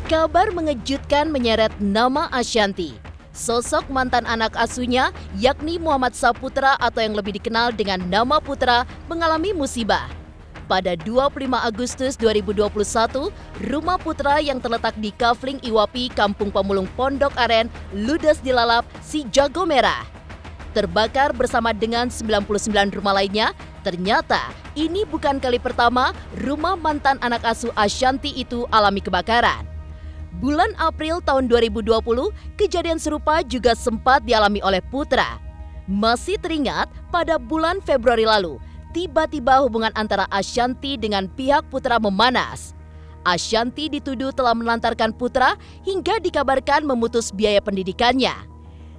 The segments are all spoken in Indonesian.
Kabar mengejutkan menyeret nama Ashanty. Sosok mantan anak asuhnya, yakni Muhammad Saputra atau yang lebih dikenal dengan nama Putra, mengalami musibah. Pada 25 Agustus 2021, rumah Putra yang terletak di Kafling Iwapi, Kampung Pamulung Pondok Aren, ludes dilalap si jago merah. Terbakar bersama dengan 99 rumah lainnya. Ternyata ini bukan kali pertama rumah mantan anak asuh Ashanty itu alami kebakaran. Bulan April tahun 2020, kejadian serupa juga sempat dialami oleh Putra. Masih teringat pada bulan Februari lalu, tiba-tiba hubungan antara Ashanty dengan pihak Putra memanas. Ashanty dituduh telah melantarkan Putra hingga dikabarkan memutus biaya pendidikannya.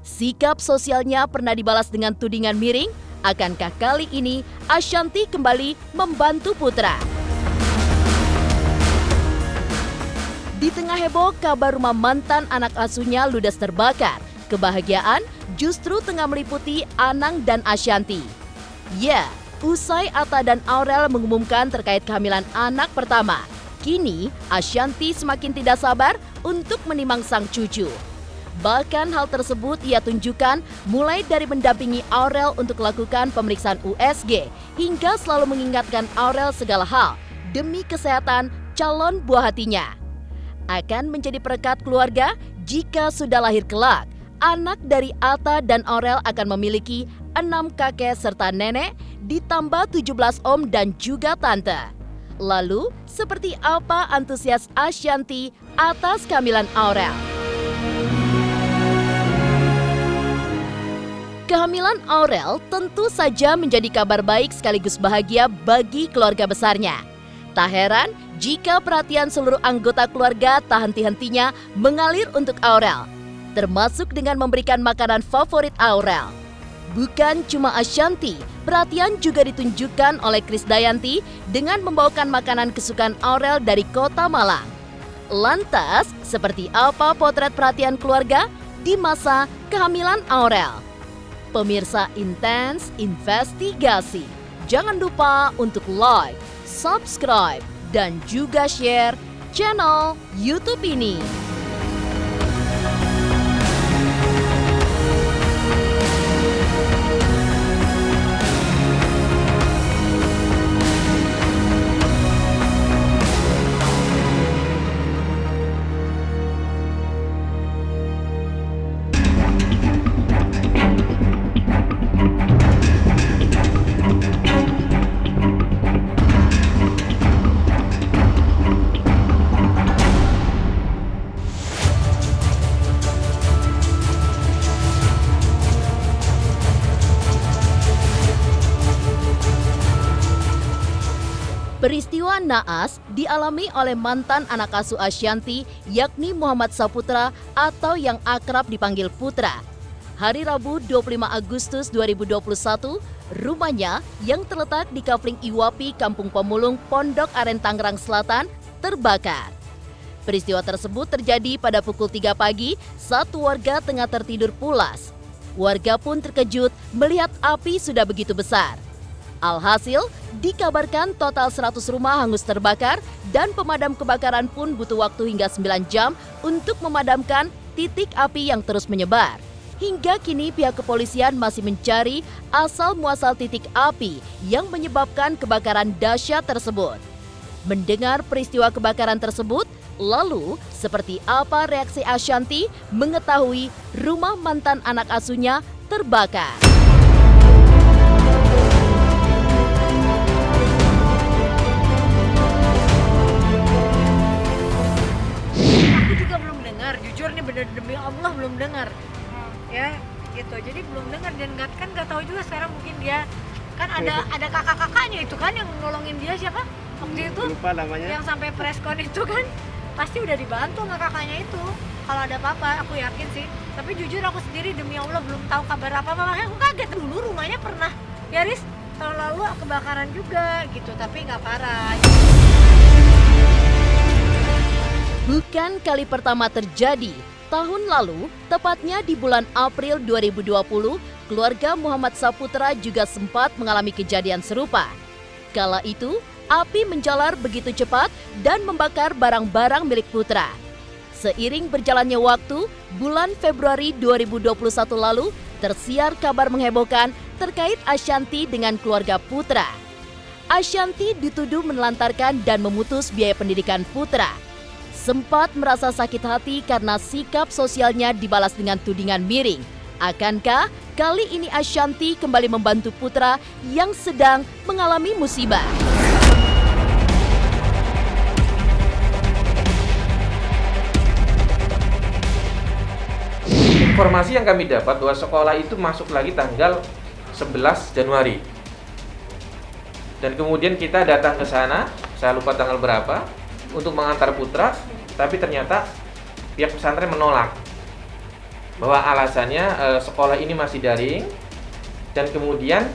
Sikap sosialnya pernah dibalas dengan tudingan miring. Akankah kali ini Ashanty kembali membantu Putra? Di tengah heboh kabar rumah mantan anak asuhnya ludes terbakar, kebahagiaan justru tengah meliputi Anang dan Ashanty. Ya, usai Atta dan Aurel mengumumkan terkait kehamilan anak pertama, kini Ashanty semakin tidak sabar untuk menimang sang cucu. Bahkan hal tersebut ia tunjukkan mulai dari mendampingi Aurel untuk lakukan pemeriksaan USG hingga selalu mengingatkan Aurel segala hal demi kesehatan calon buah hatinya. Akan menjadi perekat keluarga jika sudah lahir kelak. Anak dari Atta dan Aurel akan memiliki 6 kakek serta nenek ditambah 17 om dan juga tante. Lalu, seperti apa antusias Ashanty atas kehamilan Aurel? Kehamilan Aurel tentu saja menjadi kabar baik sekaligus bahagia bagi keluarga besarnya. Tak heran jika perhatian seluruh anggota keluarga tak henti-hentinya mengalir untuk Aurel, termasuk dengan memberikan makanan favorit Aurel. Bukan cuma Ashanty, perhatian juga ditunjukkan oleh Krisdayanti dengan membawakan makanan kesukaan Aurel dari kota Malang. Lantas, seperti apa potret perhatian keluarga di masa kehamilan Aurel? Pemirsa Intens Investigasi, jangan lupa untuk like, subscribe, dan juga share channel YouTube ini. Peristiwa naas dialami oleh mantan anak asuh Ashanty, yakni Muhammad Saputra atau yang akrab dipanggil Putra. Hari Rabu 25 Agustus 2021, rumahnya yang terletak di Kafling Iwapi, Kampung Pamulung, Pondok Aren, Tangerang Selatan, terbakar. Peristiwa tersebut terjadi pada pukul 3 pagi saat warga tengah tertidur pulas. Warga pun terkejut melihat api sudah begitu besar. Alhasil, dikabarkan total 100 rumah hangus terbakar dan pemadam kebakaran pun butuh waktu hingga 9 jam untuk memadamkan titik api yang terus menyebar. Hingga kini pihak kepolisian masih mencari asal-muasal titik api yang menyebabkan kebakaran dahsyat tersebut. Mendengar peristiwa kebakaran tersebut, lalu seperti apa reaksi Ashanty mengetahui rumah mantan anak asuhnya terbakar? Jujur nih bener demi Allah belum dengar ya gitu, jadi belum dengar dan nggak tahu juga sekarang. Mungkin dia kan ada kakak-kakaknya itu kan yang nolongin dia, siapa waktu itu lupa namanya, yang sampai preskon itu kan pasti udah dibantu sama kakaknya itu kalau ada apa-apa, aku yakin sih. Tapi jujur aku sendiri demi Allah belum tahu kabar apa-apa, makanya aku kaget. Dulu rumahnya pernah nyaris tahun lalu kebakaran juga gitu, tapi nggak parah. Bukan kali pertama terjadi. Tahun lalu, tepatnya di bulan April 2020, keluarga Muhammad Saputra juga sempat mengalami kejadian serupa. Kala itu, api menjalar begitu cepat dan membakar barang-barang milik Putra. Seiring berjalannya waktu, bulan Februari 2021 lalu, tersiar kabar menghebohkan terkait Ashanty dengan keluarga Putra. Ashanty dituduh menelantarkan dan memutus biaya pendidikan Putra. Sempat merasa sakit hati karena sikap sosialnya dibalas dengan tudingan miring. Akankah kali ini Ashanty kembali membantu Putra yang sedang mengalami musibah? Informasi yang kami dapat bahwa sekolah itu masuk lagi tanggal 11 Januari. Dan kemudian kita datang ke sana, saya lupa tanggal berapa, untuk mengantar Putra, tapi ternyata pihak pesantren menolak. Bahwa alasannya sekolah ini masih daring, dan kemudian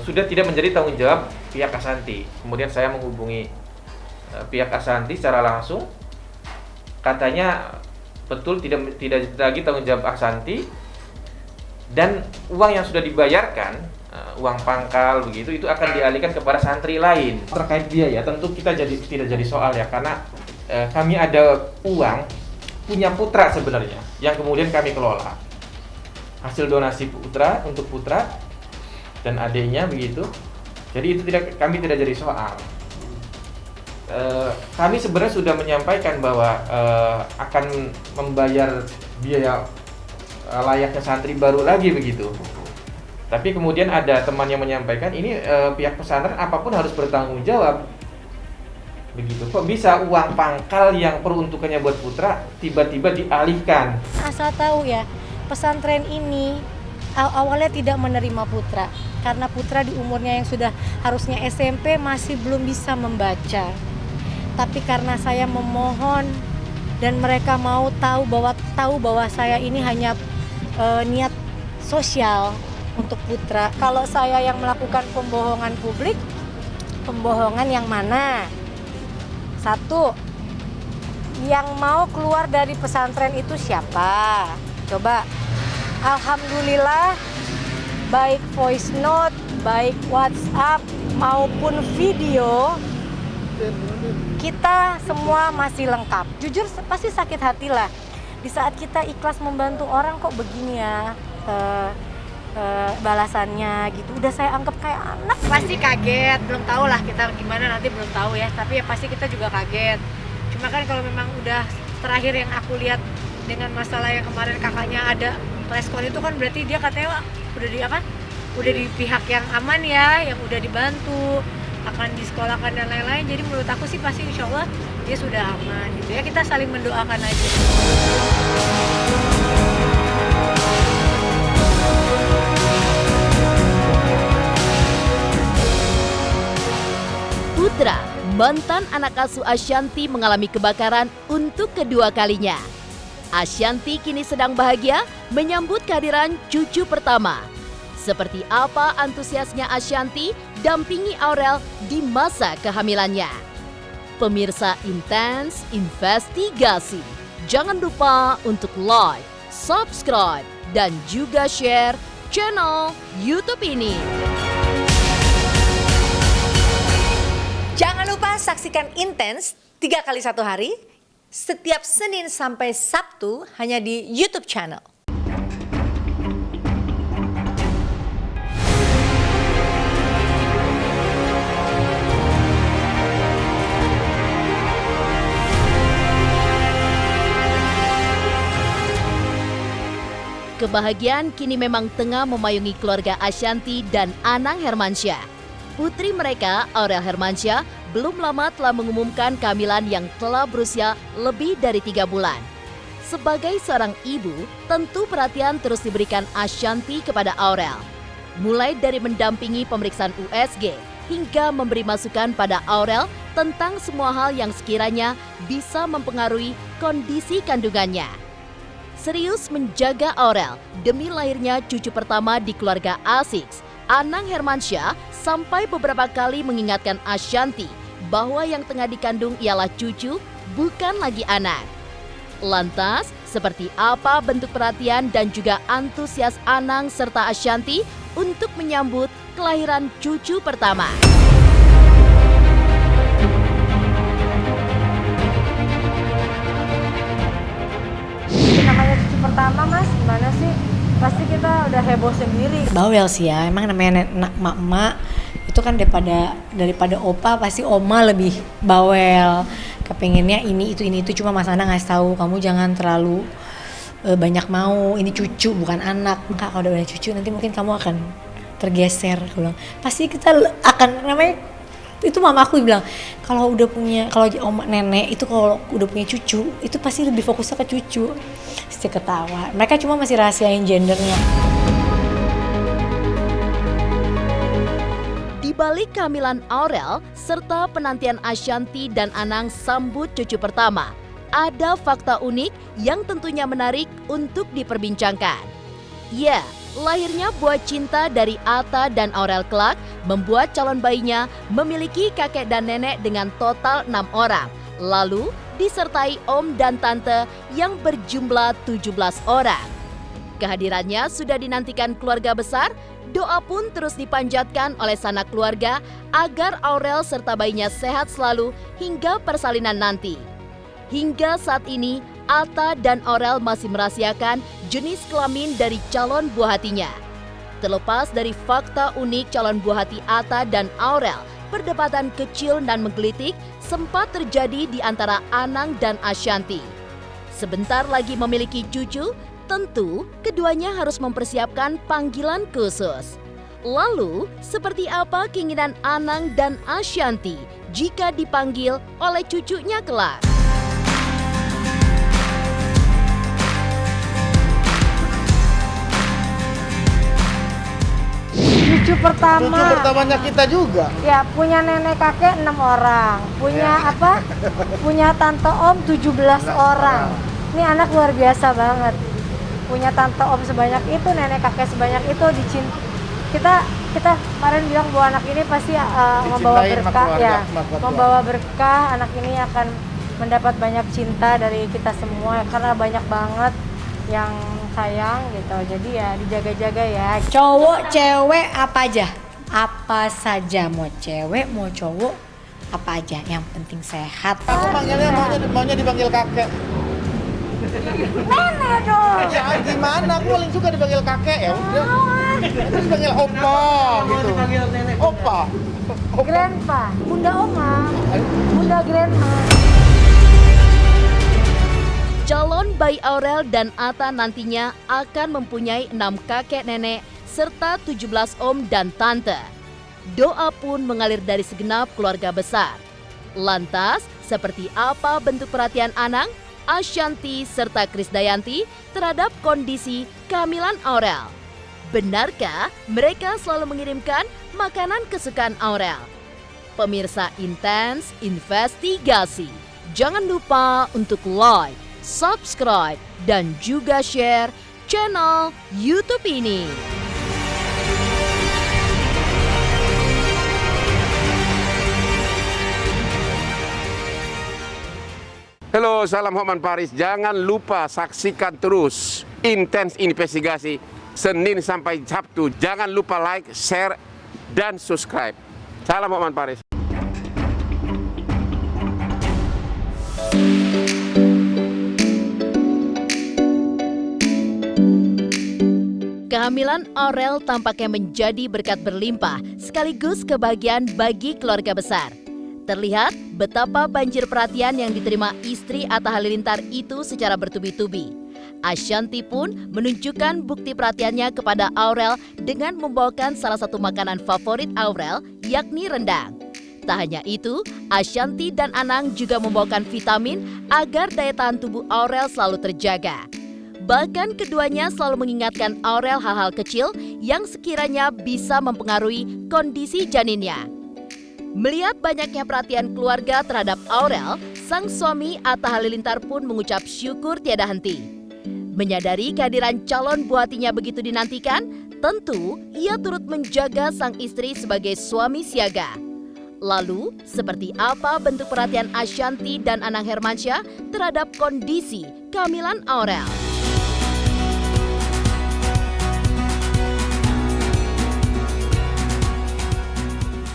sudah tidak menjadi tanggung jawab pihak Ashanty. Kemudian saya menghubungi pihak Ashanty secara langsung, katanya betul tidak lagi tanggung jawab Ashanty, dan uang yang sudah dibayarkan, uang pangkal begitu, itu akan dialihkan kepada santri lain. Terkait biaya tentu kita tidak jadi soal ya, karena kami ada uang punya Putra sebenarnya yang kemudian kami kelola, hasil donasi Putra untuk Putra dan adiknya begitu. Jadi itu kami tidak jadi soal. Kami sebenarnya sudah menyampaikan bahwa akan membayar biaya layaknya santri baru lagi begitu. Tapi kemudian ada teman yang menyampaikan ini pihak pesantren apapun harus bertanggung jawab. Begitu. Kok bisa uang pangkal yang peruntukannya buat Putra tiba-tiba dialihkan? Asal tahu ya, pesantren ini awalnya tidak menerima Putra karena Putra di umurnya yang sudah harusnya SMP masih belum bisa membaca. Tapi karena saya memohon dan mereka mau tahu bahwa saya ini hanya niat sosial untuk Putra. Kalau saya yang melakukan pembohongan publik, pembohongan yang mana? Satu, yang mau keluar dari pesantren itu siapa? Coba. Alhamdulillah, baik voice note, baik WhatsApp maupun video, kita semua masih lengkap. Jujur pasti sakit hati lah. Di saat kita ikhlas membantu orang kok begini ya balasannya gitu. Udah saya anggap kayak anak. Pasti kaget, belum tahu lah kita gimana nanti, belum tahu ya. Tapi ya pasti kita juga kaget. Cuma kan kalau memang udah terakhir yang aku lihat dengan masalah yang kemarin kakaknya ada respon itu kan berarti dia katanya udah di pihak yang aman ya, yang udah dibantu, akan disekolahkan dan lain-lain. Jadi menurut aku sih pasti insya Allah dia sudah aman gitu ya. Kita saling mendoakan aja. Putra, mantan anak asuh Ashanty, mengalami kebakaran untuk kedua kalinya. Ashanty kini sedang bahagia menyambut kehadiran cucu pertama. Seperti apa antusiasnya Ashanty dampingi Aurel di masa kehamilannya? Pemirsa Intens Investigasi, jangan lupa untuk like, subscribe, dan juga share channel YouTube ini. Jangan lupa saksikan Intens 3 kali 1 hari, setiap Senin sampai Sabtu hanya di YouTube channel. Kebahagiaan kini memang tengah memayungi keluarga Ashanty dan Anang Hermansyah. Putri mereka, Aurel Hermansyah, belum lama telah mengumumkan kehamilan yang telah berusia lebih dari 3 bulan. Sebagai seorang ibu, tentu perhatian terus diberikan Ashanty kepada Aurel. Mulai dari mendampingi pemeriksaan USG, hingga memberi masukan pada Aurel tentang semua hal yang sekiranya bisa mempengaruhi kondisi kandungannya. Serius menjaga Aurel demi lahirnya cucu pertama di keluarga A6, Anang Hermansyah sampai beberapa kali mengingatkan Ashanty bahwa yang tengah dikandung ialah cucu, bukan lagi anak. Lantas, seperti apa bentuk perhatian dan juga antusias Anang serta Ashanty untuk menyambut kelahiran cucu pertama? pertama Mas, gimana sih? Pasti kita udah heboh sendiri. Bawel sih ya, emang namanya emak-emak itu kan daripada opa pasti oma lebih bawel. Kepengennya ini itu cuma Mas Ana ngasih tahu kamu jangan terlalu banyak mau, ini cucu bukan anak. Kak kalau udah banyak cucu nanti mungkin kamu akan tergeser. Aku bilang pasti kita akan namanya itu mama aku bilang kalau oma nenek itu kalau udah punya cucu itu pasti lebih fokusnya ke cucu. Pasti ketawa. Mereka cuma masih rahasiain gendernya. Di balik kehamilan Aurel serta penantian Ashanty dan Anang sambut cucu pertama, ada fakta unik yang tentunya menarik untuk diperbincangkan. Ya, lahirnya buah cinta dari Atta dan Aurel kelak membuat calon bayinya memiliki kakek dan nenek dengan total 6 orang, lalu disertai om dan tante yang berjumlah 17 orang. Kehadirannya sudah dinantikan keluarga besar, doa pun terus dipanjatkan oleh sanak keluarga agar Aurel serta bayinya sehat selalu hingga persalinan nanti. Hingga saat ini, Atta dan Aurel masih merahasiakan jenis kelamin dari calon buah hatinya. Terlepas dari fakta unik calon buah hati Atta dan Aurel, perdebatan kecil dan menggelitik sempat terjadi di antara Anang dan Ashanty. Sebentar lagi memiliki cucu, tentu keduanya harus mempersiapkan panggilan khusus. Lalu, seperti apa keinginan Anang dan Ashanty jika dipanggil oleh cucunya kelak? Cucu pertamanya kita juga. Ya, punya nenek kakek 6 orang. Punya apa? Punya tante om 17 orang. Ini anak luar biasa banget. Punya tante om sebanyak itu, nenek kakek sebanyak itu, kita kemarin bilang bahwa anak ini pasti membawa berkah ya. Membawa berkah, anak ini akan mendapat banyak cinta dari kita semua karena banyak banget yang sayang gitu. Jadi ya dijaga-jaga ya. Cowok, cewek apa aja? Apa saja, mau cewek, mau cowok, apa aja. Yang penting sehat. Aku manggilnya maunya dipanggil kakek. Nenek dong. Ya gimana? Aku paling suka dipanggil kakek ya udah. Terus dipanggil opa gitu. Opa. Grandpa, bunda oma, bunda grandma. Calon bayi Aurel dan Atta nantinya akan mempunyai 6 kakek nenek serta 17 om dan tante. Doa pun mengalir dari segenap keluarga besar. Lantas, seperti apa bentuk perhatian Anang, Ashanty serta Krisdayanti terhadap kondisi kehamilan Aurel? Benarkah mereka selalu mengirimkan makanan kesukaan Aurel? Pemirsa Intens Investigasi, jangan lupa untuk like, subscribe, dan juga share channel YouTube ini. Halo, salam Hotman Paris. Jangan lupa saksikan terus Intens Investigasi Senin sampai Sabtu. Jangan lupa like, share, dan subscribe. Salam Hotman Paris. Kehamilan Aurel tampaknya menjadi berkat berlimpah sekaligus kebahagiaan bagi keluarga besar. Terlihat betapa banjir perhatian yang diterima istri Atta Halilintar itu secara bertubi-tubi. Ashanty pun menunjukkan bukti perhatiannya kepada Aurel dengan membawakan salah satu makanan favorit Aurel, yakni rendang. Tak hanya itu, Ashanty dan Anang juga membawakan vitamin agar daya tahan tubuh Aurel selalu terjaga. Bahkan keduanya selalu mengingatkan Aurel hal-hal kecil yang sekiranya bisa mempengaruhi kondisi janinnya. Melihat banyaknya perhatian keluarga terhadap Aurel, sang suami Atta Halilintar pun mengucap syukur tiada henti. Menyadari kehadiran calon buah hatinya begitu dinantikan, tentu ia turut menjaga sang istri sebagai suami siaga. Lalu, seperti apa bentuk perhatian Ashanty dan Anang Hermansyah terhadap kondisi kehamilan Aurel?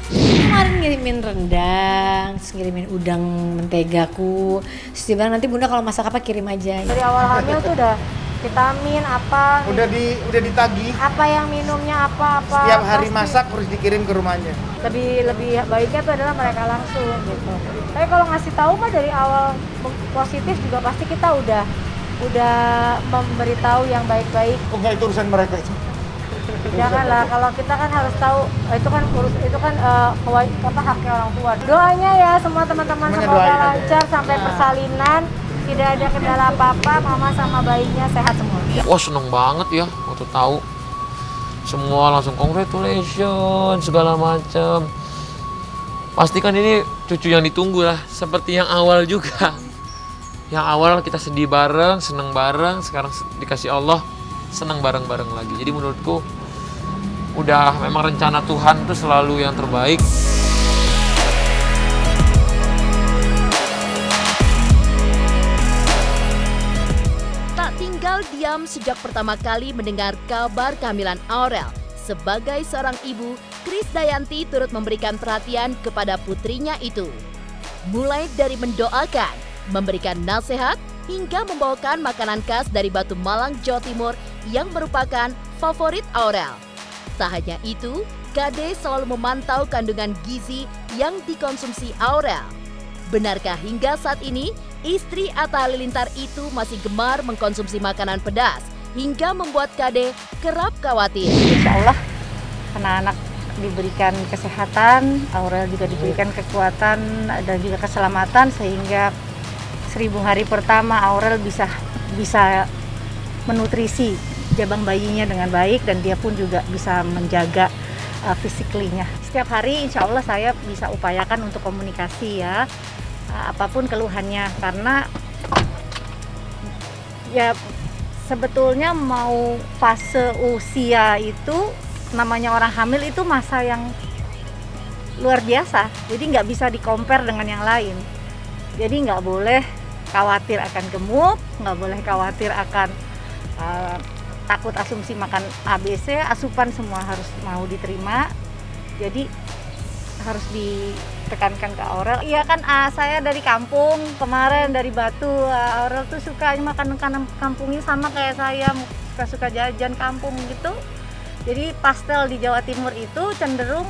Kemarin ngirimin rendang, terus ngirimin udang mentegaku. Terus dia bilang nanti bunda kalau masak apa kirim aja. Dari awal hamil tuh udah vitamin apa. Udah ditagih. Apa yang minumnya apa. Setiap hari pasti. masak harus dikirim ke rumahnya. Lebih baiknya itu adalah mereka langsung gitu. Tapi kalau ngasih tahu mah dari awal positif juga pasti kita udah memberitahu yang baik-baik. Oh enggak, itu urusan mereka itu. Janganlah, kalau kita kan harus tahu itu kan haknya orang tua. Doanya ya semua teman-teman Semuanya semoga doain aja. lancar sampai persalinan, tidak ada kendala apa-apa, mama sama bayinya sehat semua. Wah seneng banget ya waktu tahu. Semua langsung congratulations segala macam. Pastikan ini cucu yang ditunggu lah, seperti yang awal juga. Yang awal kita sedih bareng, seneng bareng, sekarang dikasih Allah seneng bareng-bareng lagi. Jadi menurutku udah memang rencana Tuhan itu selalu yang terbaik. Tak tinggal diam sejak pertama kali mendengar kabar kehamilan Aurel. Sebagai seorang ibu, Krisdayanti turut memberikan perhatian kepada putrinya itu. Mulai dari mendoakan, memberikan nasihat, hingga membawakan makanan khas dari Batu Malang, Jawa Timur yang merupakan favorit Aurel. Tak hanya itu, Kade selalu memantau kandungan gizi yang dikonsumsi Aurel. Benarkah hingga saat ini, istri Atta Halilintar itu masih gemar mengkonsumsi makanan pedas, hingga membuat Kade kerap khawatir? Insya Allah anak-anak diberikan kesehatan, Aurel juga diberikan kekuatan dan juga keselamatan sehingga 1000 hari pertama Aurel bisa menutrisi jabang bayinya dengan baik dan dia pun juga bisa menjaga fisiklinya. Setiap hari insya Allah saya bisa upayakan untuk komunikasi ya, apapun keluhannya, karena ya sebetulnya mau fase usia itu namanya orang hamil itu masa yang luar biasa, jadi nggak bisa di-compare dengan yang lain. Jadi nggak boleh khawatir akan gemuk, nggak boleh khawatir akan takut asumsi makan ABC, asupan semua harus mau diterima. Jadi harus ditekankan ke Aurel. Iya kan, saya dari kampung kemarin dari Batu, Aurel tuh suka makan makanan kampungnya sama kayak saya, suka jajan kampung gitu. Jadi pastel di Jawa Timur itu cenderung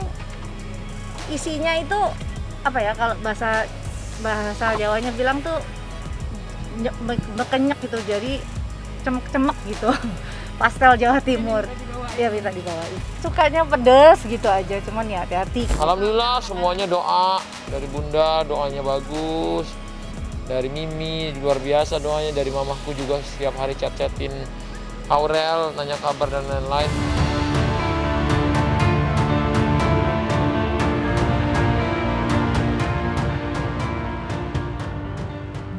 isinya itu apa ya, kalau bahasa Jawanya bilang tuh bekenyak gitu, jadi cemek-cemek gitu. Pastel Jawa Timur ya bisa dibawain. Sukanya pedes gitu aja, cuman ya hati-hati. Alhamdulillah semuanya doa dari bunda, doanya bagus. Dari Mimi luar biasa doanya, dari mamahku juga setiap hari chat-chatin Aurel, nanya kabar dan lain-lain.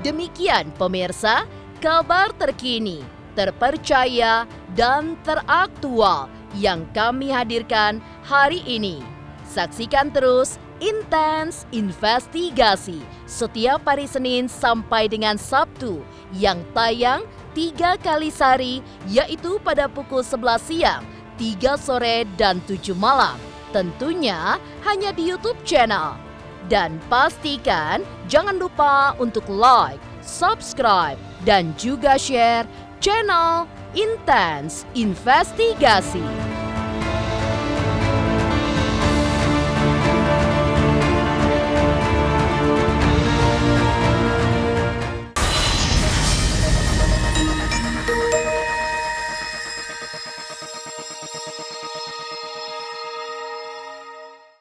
Demikian pemirsa, kabar terkini, terpercaya, dan teraktual yang kami hadirkan hari ini. Saksikan terus Intens Investigasi setiap hari Senin sampai dengan Sabtu yang tayang 3 kali sehari, yaitu pada pukul 11 siang, 3 sore, dan 7 malam. Tentunya hanya di YouTube channel. Dan pastikan jangan lupa untuk like, subscribe, dan juga share channel Intens Investigasi.